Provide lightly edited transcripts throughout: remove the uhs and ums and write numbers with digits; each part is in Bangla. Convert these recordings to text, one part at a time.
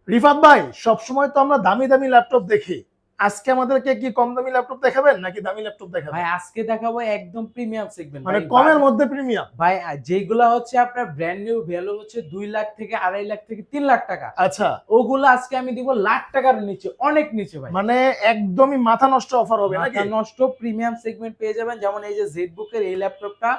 রিফাত ভাই, সবসময় তো আমরা দামি দামি ল্যাপটপ দেখি। আজকে আমাদেরকে কি কম দামি ল্যাপটপ দেখাবেন নাকি দামি ল্যাপটপ ভাই দেখাবেন? আজকে দেখাবো একদম প্রিমিয়াম সেগমেন্ট মানে ভাই। কমের মধ্যে প্রিমিয়াম। ভাই যেগুলা হচ্ছে আপনার ব্র্যান্ড নিউ ভ্যালু হচ্ছে 2 লাখ থেকে 2.5 লাখ থেকে 3 লাখ টাকা, আচ্ছা, ওগুলো আজকে আমি দিব লাখ টাকার নিচে, অনেক নিচে ভাই। মানে একদমই মাথা নষ্ট অফার হবে মাথা নাকি? নষ্ট প্রিমিয়াম সেগমেন্ট পেয়ে যাবেন। যেমন এই যে জেডবুকের এই ল্যাপটপটা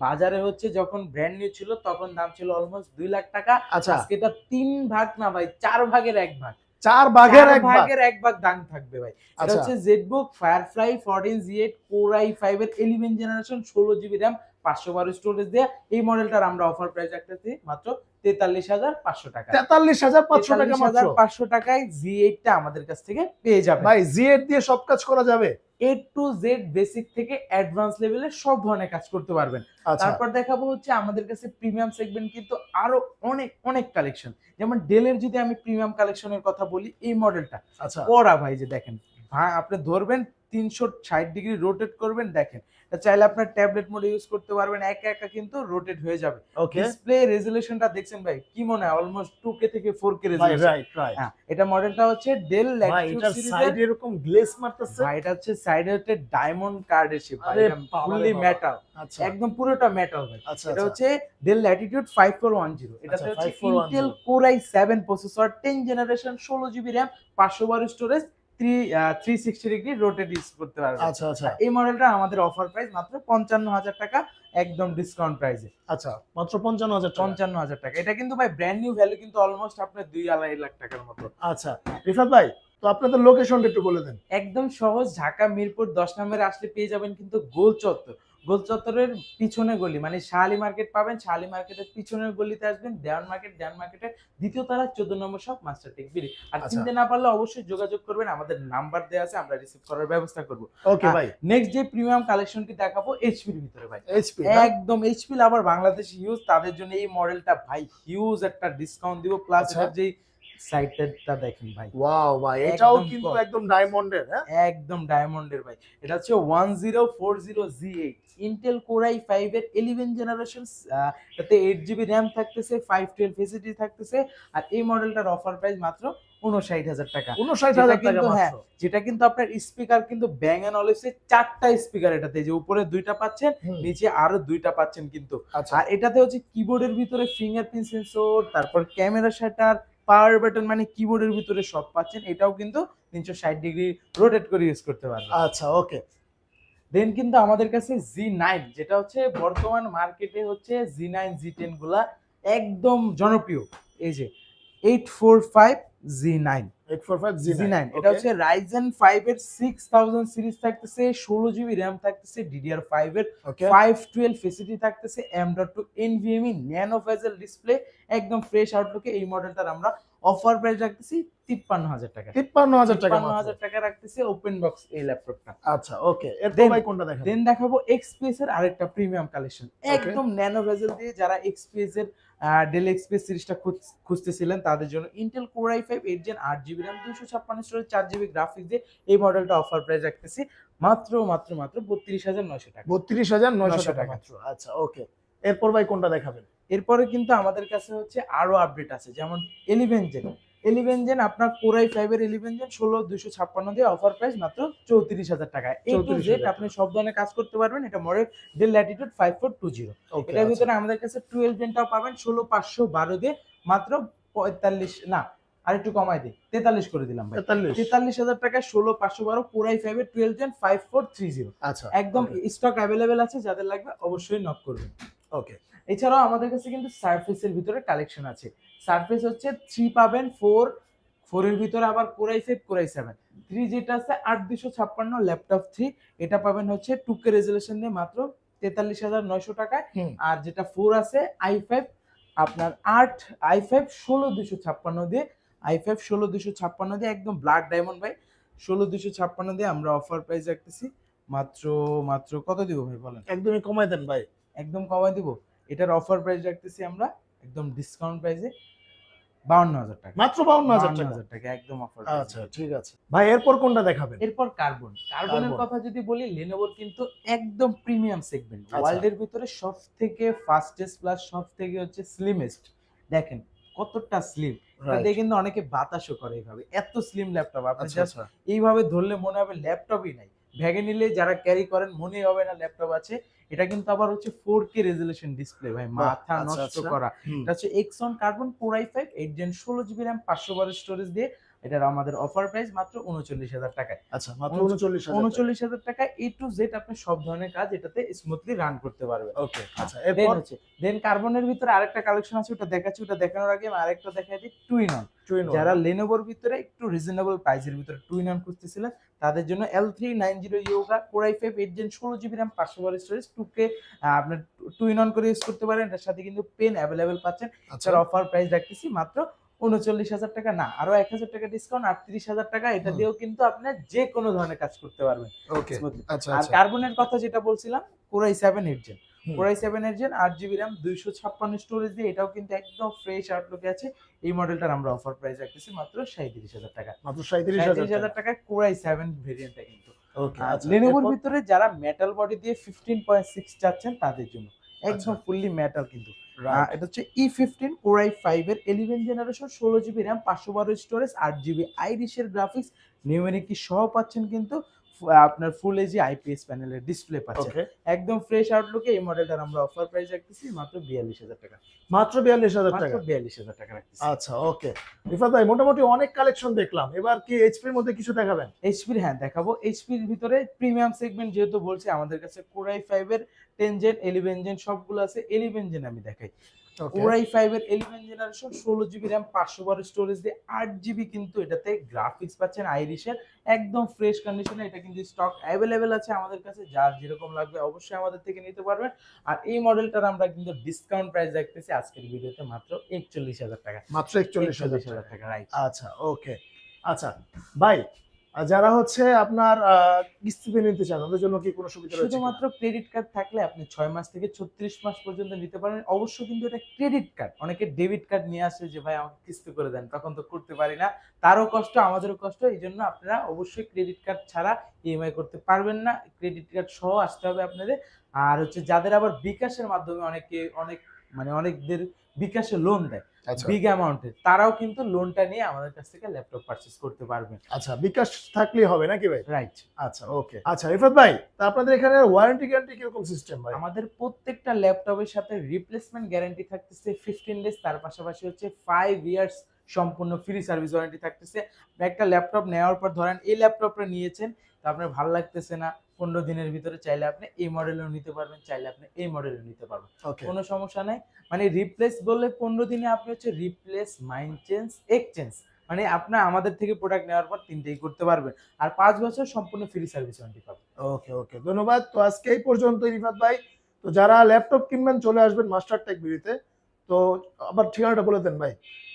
বাজারে হচ্ছে যখন ব্র্যান্ড নিউ ছিল তখন দাম ছিল অলমোস্ট 2 লাখ টাকা। আচ্ছা, আজকে এটা 3 ভাগ না ভাই, 4 ভাগের 1 ভাগ। 4 ভাগের 4 এক ভাগ। ভাগের 1 ভাগ দাম থাকবে ভাই। এটা আচ্ছা, হচ্ছে ZBook firefly 14 Z8 Core i5 এর 11 জেনারেশন 16 জিবি RAM 512 স্টোরেজ দিয়ে এই মডেলটার আমরা অফার প্রাইস রাখতেছি মাত্র 43,500 টাকা। 43,500 টাকা মাত্র। 43,500 টাকায় জি8 টা আমাদের কাছ থেকে পেয়ে যাবেন। ভাই জি8 দিয়ে সব কাজ করা যাবে? এ টু জেড বেসিক থেকে অ্যাডভান্স লেভেলের সব ধরনের কাজ করতে পারবেন। আচ্ছা, তারপর দেখাবো হচ্ছে আমাদের কাছে প্রিমিয়াম সেগমেন্ট কিন্তু আরো অনেক অনেক কালেকশন। যেমন ডেলের যদি আমি প্রিমিয়াম কালেকশনের কথা বলি, এই মডেলটা আচ্ছা, কড়া ভাই, যে দেখেন ভাই, আপনি ধরবেন 360 ডিগ্রি রোটেট করবেন, দেখেন এটা চাইলে আপনার ট্যাবলেট মোডে ইউজ করতে পারবেন, একা একা কিন্তু রোটেট হয়ে যাবে। ওকে। ডিসপ্লে রেজোলিউশনটা দেখছেন ভাই, কি মনে হয় অলমোস্ট 2K থেকে 4K ভাই রেজোলিউশন। Right, right. হ্যাঁ, এটা মডেলটা হচ্ছে ডেল ভাই ল্যাটিটিউড এটার সিরিজের। সাইডে এরকম গ্লেজ মারতেছে। ভাই এটা হচ্ছে সাইডে হচ্ছে ডায়মন্ড কার্ডের শেপ ভাই, আরে এটা বাবা রে ফুললি বাবা। মেটাল, আচ্ছা, একদম পুরোটা মেটাল ভাই। আচ্ছা, এটা আচ্ছা, হচ্ছে ডেল ল্যাটিটিউড 5410, এটাতে আচ্ছা, হচ্ছে 5410। Intel core i7 processor 10 generation 16 GB RAM 512 storage 360 degree rotate use করতে পারবেন। আচ্ছা, আচ্ছা, আর এই মডেলটা আমাদের অফার প্রাইস মাত্র 55,000 টাকা, একদম ডিসকাউন্ট প্রাইসে। আচ্ছা, মাত্র 55,000 টাকা। 55,000 টাকা, এটা কিন্তু ভাই ব্র্যান্ড নিউ ভ্যালু কিন্তু অলমোস্ট আপনার 2-2.5 লাখ টাকার মতো। আচ্ছা, রিফাত ভাই, তো আপনাদের লোকেশনটা একটু বলে দেন। একদম সহজ, ঢাকা মিরপুর 10 নম্বরে আসলে পেয়ে যাবেন কিন্তু গোল চত্বর। গোল চত্বরের পিছনে গলি মানে শাহালি মার্কেট পাবেন, শাহালি মার্কেটের পিছনের গলিতে আসবেন, দেওয়ান মার্কেট, দেওয়ান মার্কেটের দ্বিতীয় তলা 14 নম্বর শপ মাস্টার টেক বিডি। আর আচ্ছা, চিনতে না পারলে অবশ্যই যোগাযোগ করবেন, আমাদের নাম্বার দেওয়া আছে, আমরা রিসিভ করার ব্যবস্থা করব। ওকে ভাই। নেক্সট যে প্রিমিয়াম কালেকশনটি দেখাবো এইচপির ভিতরে ভাই, এইচপি একদম এইচপি লাভার বাংলাদেশ ইউজ তাদের জন্য এই মডেলটা ভাই হিউজ একটা ডিসকাউন্ট দিব, প্লাস আচ্ছা। এটার যেই সাইডটা দেখেন ভাই, ওয়াও ভাই, এটাও একদম কিন্তু top। একদম ডায়মন্ডের, হ্যাঁ? একদম ডায়মন্ডের ভাই। এটা হচ্ছে 1040 G8 ইন্টেল কোর i5 এর 11 জেনারেশন, এটাতে 8 জিবি র্যাম থাকতেছে, 512 এসএসডি থাকতেছে। আর এই মডেলটার অফার প্রাইস মাত্র 59,000 টাকা। 59,000 টাকা কিন্তু হ্যাঁ, মাত্র। যেটা কিন্তু আপনার স্পিকার কিন্তু ব্যাং এন্ড অলিভসের 4টা স্পিকার এটাতে, যে উপরে 2টা পাচ্ছেন, হুম, নিচে আরো 2টা পাচ্ছেন কিন্তু। আচ্ছা, আর এটাতে হচ্ছে কিবোর্ডের ভিতরে ফিঙ্গারপ্রিন্ট সেন্সর, তারপর ক্যামেরা শাটার, পাওয়ার বাটন, মানে কিবোর্ডের ভিতরে সব পাচ্ছেন। এটাও কিন্তু 360 ডিগ্রি রোটেট করে ইউজ করতে পারবেন। আচ্ছা, ওকে। দেন কিন্তু আমাদের কাছে জি9, যেটা হচ্ছে বর্তমান মার্কেটে হচ্ছে জি9 জি10 গুলা একদম জনপ্রিয়। এই যে 845 জি9, 845 জি9 জি9, এটা ওকে। হচ্ছে রাইজেন 5 এর 6000 সিরিজ থাকতেছে, 16 জিবি র্যাম থাকতেছে, DDR5 এর ওকে, 512 এসএসডি থাকতেছে, M.2 NVMe nano Fazal display, একদম ফ্রেশ আউটলুকে এই মডেলটার আমরা অফার প্রাইস রাখতেছি 53,000 টাকা। 53,000 টাকা মাত্র। 53,000 টাকা রাখতেছি ওপেন বক্স এই ল্যাপটপটা। আচ্ছা, ওকে। এরপর Then- ভাই কোনটা দেখাবেন? দেন দেখাবো এক্সপিএস এর আরেকটা প্রিমিয়াম কালেকশন, একদম ন্যানো ভেজেল দিয়ে যারা এক্সপিএস এর ডেল এক্সপিএস সিরিজটা খুঁজতেছিলেন তাদের জন্য Intel core i5 8 gen 8 GB RAM 256 storage 4 GB graphics দিয়ে এই মডেলটা অফার প্রাইস রাখতেছি মাত্র 32,900 টাকা। 32,900 টাকা টাকা। মাত্র। আচ্ছা, ওকে। এরপর ভাই কোনটা দেখাবেন? এরপরে কিন্তু আমাদের কাছে হচ্ছে আরো আপডেট আছে, যেমন 11 জেন আপনার কোর i5 এর 11 জেন 16,256 দিয়ে অফার প্রাইস মাত্র 34,000 টাকা। এ টু জেড 34,000 আপনি সব ধরনের কাজ করতে পারবেন। এটা মডেল ডেল ল্যাটিটিউড 5420। ওকে, এটার আচ্ছা। ভিতরে আমাদের কাছে 12 জেনটাও পাবেন 16,512 দিয়ে মাত্র 45, না আরেকটু কমাই দিই, 43 করে দিলাম ভাই। 43। 43,000 টাকায় 16,512 কোর i5 এর 12 জেন 5430, আচ্ছা, একদম ওকে, স্টক অ্যাভেলেবেল আছে, যাদের লাগবে অবশ্যই নক করবেন। ওকে। এছাড়াও আমাদের কাছে কিন্তু সারফেসের ভিতরে কালেকশন আছে। সারফেস হচ্ছে 3 পাবেন, 4 এর ভিতরে আবার কোর i5 কোর i7। 3 যেটা আছে 8256 ল্যাপটপ 3, এটা পাবেন হচ্ছে 2K রেজোলিউশন দিয়ে মাত্র 43,900 টাকায়। হুম, আর যেটা 4 আছে i5 আপনার 8 i5 16,256 দিয়ে, i5 16,256 দিয়ে একদম ব্ল্যাক ডায়মন্ড ভাই, 16,256 দিয়ে আমরা অফার প্রাইস রাখতেছি মাত্র মাত্র কত দিব ভাই বলেন? একদমই কমায় দেন ভাই। একদম কমাই দিব। এটার অফার প্রাইস রাখতেছি আমরা একদম ডিসকাউন্ট প্রাইসে 52,000 টাকা। মাত্র 52,000 টাকা। 52,000 টাকা একদম অফার। আচ্ছা, ঠিক আছে। ভাই এরপর কোনটা দেখাবেন? এরপর কার্বনের কার্বন। কথা যদি বলি, লেনোভোর কিন্তু একদম প্রিমিয়াম সেগমেন্ট, আচ্ছা। ওয়ার্ল্ডের ভিতরে সবথেকে ফাস্টেস্ট প্লাস সবথেকে হচ্ছে স্লিমেস্ট। দেখেন কতটা স্লিম, এটা রাইট। দিয়ে কিন্তু অনেকে বাতাসও করে এইভাবে, এত স্লিম ল্যাপটপ আপনি আচ্ছা জাস্ট আচ্ছা। এইভাবে ধরলে মনে হবে ল্যাপটপই নাই, ব্যাগে নিলে যারা ক্যারি করেন মনেই হবে না ল্যাপটপ আছে। এটা কিন্তু আবার হচ্ছে 4K রেজোলিউশন ডিসপ্লে ভাই, বাহ! মাথা আচ্ছা নষ্ট আচ্ছা। করা। হুম। এটা হচ্ছে Exon Carbon Core i5 8 Gen 16 GB RAM 512 storage দিয়ে। এটার আমাদের অফার প্রাইস মাত্র ৩৯,০০০ টাকায়। আচ্ছা, মাত্র ৩৯,০০০ টাকা। ৩৯,০০০ টাকায় A to Z আপনি সব ধরনের কাজ এটাতে স্মুথলি রান করতে পারবেন। ওকে, আচ্ছা দেন এরপর? হচ্ছে কার্বনের ভিতরে আরেকটা কালেকশন আছে, ওটা দেখাচ্ছি। ওটা দেখানোর আগে আমি আরেকটা দেখাই দিই, two in one. Two in one যারা না? Lenovoর ভিতরে একটু রিজনেবল প্রাইসের ভিতরে টু ইন ওয়ান খুঁজতেছিলেন, তাদের জন্য L390 Yoga Core i5 8 Gen 16 GB RAM 512 storage 2K আপনার টু ইন ওয়ান করে ইউজ করতে পারেন। এটার সাথে কিন্তু পেন অ্যাভেলেবেল পাচ্ছেন। আচ্ছা। এটার অফার প্রাইস রাখতেছি মাত্র ৩৯,০০০ টাকা, না আরো ১,০০০ টাকা ডিসকাউন্ট ৩৮,০০০ টাকা। এটা হুম। দিয়েও কিন্তু আপনি যে কোনো ধরনের কাজ করতে পারবেন ওকে। স্মুথলি। আচ্ছা আর আচ্ছা। কার্বনের কথা যেটা বলছিলাম, Core i7 8 Gen হুম। Core i7 8 Gen 8 GB RAM 256 storage দিয়ে, এটাও কিন্তু একদম ফ্রেশ আউটলুকে আছে। এই মডেলটার আমরা অফার প্রাইস রাখতেছি মাত্র ৩৭,০০০ টাকা। মাত্র ৩৭,০০০ ৩৭,০০০ টাকা। টাকায় Core i7 ভেরিয়েন্টটা কিন্তু। ওকে, আর আচ্ছা Lenovoর এরপর? ভিতরে যারা মেটাল বডি দিয়ে 15.6 চাচ্ছেন তাদের জন্য আচ্ছা, একদম ফুললি মেটাল কিন্তু। রাইট। এটা হচ্ছে E15 Core i5 এর 11 generation 16 GB RAM 512 storage 8 GB আইরিশের গ্রাফিক্স, নিউমেরিক কি সহ পাচ্ছেন কিন্তু। আপনার ফুল এইচডি আইপিএস প্যানেলের ডিসপ্লে পাচ্ছেন। ওকে। একদম ফ্রেশ আউটলুকে এই মডেলটার আমরা অফার প্রাইস রাখতেছি মাত্র ৪২,০০০ টাকা। মাত্র ৪২,০০০ মাত্র টাকা। ৪২,০০০ টাকা রাখতেছি। আচ্ছা, ওকে। রিফাত ভাই মোটামুটি অনেক কালেকশন দেখলাম। এবার কি এইচপির মধ্যে কিছু দেখাবেন? এইচপির হ্যাঁ দেখাবো। এইচপির ভিতরে প্রিমিয়াম সেগমেন্ট যেহেতু বলছি, আমাদের কাছে Core i5 এর 10 জেন 11 জেন সবগুলো আছে। 11 জেন আমি দেখাই। ওকে। Core i5 এর 11 জেনারেশন 16 জিবি RAM 512 স্টোরেজ দিয়ে 8 জিবি কিন্তু এটাতে গ্রাফিক্স পাচ্ছেন আইরিশের, একদম ফ্রেশ কন্ডিশনে। এটা কিন্তু স্টক অ্যাভেলেবেল আছে আমাদের কাছে, যার যেরকম লাগবে অবশ্যই আমাদের থেকে নিতে পারবেন। আর এই মডেলটার আমরা কিন্তু ডিসকাউন্ট প্রাইস রাখতেছি আজকের ভিডিওতে মাত্র ৪১,০০০ টাকা। মাত্র ৪১,০০০ ৪১,০০০ টাকা। টাকা রাইট। আচ্ছা, ওকে। আচ্ছা, ভাই যারা হচ্ছে আপনার কিস্তিতে নিতে চান তাদের জন্য কি কোনো সুবিধা রয়েছে কিনা? শুধুমাত্র ক্রেডিট কার্ড থাকলে আপনি ৬ মাস থেকে ৩৬ মাস পর্যন্ত নিতে পারেন। অবশ্য কিন্তু এটা ক্রেডিট কার্ড। অনেকে ডেবিট কার্ড নিয়ে আসে যে ভাই আমাকে কিস্তি করে দেন। তখন তো করতে পারি না। তারও কষ্ট, আমাদেরও কষ্ট। এজন্য আপনারা অবশ্যই ক্রেডিট কার্ড ছাড়া ইএমআই করতে পারবেন না। ক্রেডিট কার্ড সহ আসতে হবে আপনাদের। আর হচ্ছে যাদের আবার বিকাশের মাধ্যমে অনেকদের বিকাশে লোন দেয় আচ্ছা। বিগ অ্যামাউন্টের, তারাও কিন্তু লোনটা নিয়ে আমাদের কাছ থেকে ল্যাপটপ পারচেজ করতে পারবেন। আচ্ছা, বিকাশ থাকলেই হবে নাকি ভাই? রাইট। আচ্ছা, ওকে। আচ্ছা, রিফাত ভাই তা আপনাদের এখানে ওয়ারেন্টি গ্যারান্টি কিরকম সিস্টেম ভাই? আমাদের প্রত্যেকটা ল্যাপটপের সাথে রিপ্লেসমেন্ট গ্যারান্টি থাকতেছে 15 ডেজ, তার পাশাপাশি হচ্ছে 5 ইয়ার্স সম্পূর্ণ ফ্রি সার্ভিস ওয়ারেন্টি থাকতেছে। একটা ল্যাপটপ নেওয়ার পর ধরেন এই ল্যাপটপটা নিয়েছেন, তো আপনার ভালো লাগতেছে না, 15 দিনের ভিতরে চাইলে আপনি এই মডেলও নিতে পারবেন, চাইলে আপনি এই মডেলও নিতে পারবেন। ওকে। কোনো সমস্যা নাই। মানে রিপ্লেস বললে 15 দিনে আপনি হচ্ছে রিপ্লেস, মাইন্ড চেঞ্জ, এক্সচেঞ্জ মানে আপনার আমাদের থেকে প্রোডাক্ট নেওয়ার পর ৩ টেই করতে পারবেন। আর ৫ বছর সম্পূর্ণ ফ্রি সার্ভিস ওয়ারেন্টি পাবেন। ওকে, ওকে। ধন্যবাদ। তো আজকে এই পর্যন্তই রিফাত ভাই। তো যারা ল্যাপটপ কিনবেন চলে আসবেন মাস্টার টেক বিডিতে। তো আবার ঠিকানাটা বলে দেন ভাই।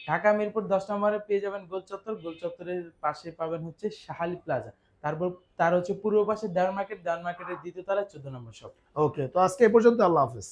ঢাকা মিরপুর ১০ নম্বরে পেয়ে যাবেন গোল চত্বর। গোল চত্বরের পাশে পাবেন হচ্ছে শাহালি প্লাজা। তারপর তার হচ্ছে পূর্ব পাশে দেওয়ান মার্কেট, দেওয়ান মার্কেটের ২য় তলায় ১৪ নম্বর শপ। ওকে। তো আজকে এই পর্যন্ত। আল্লাহ হাফেজ।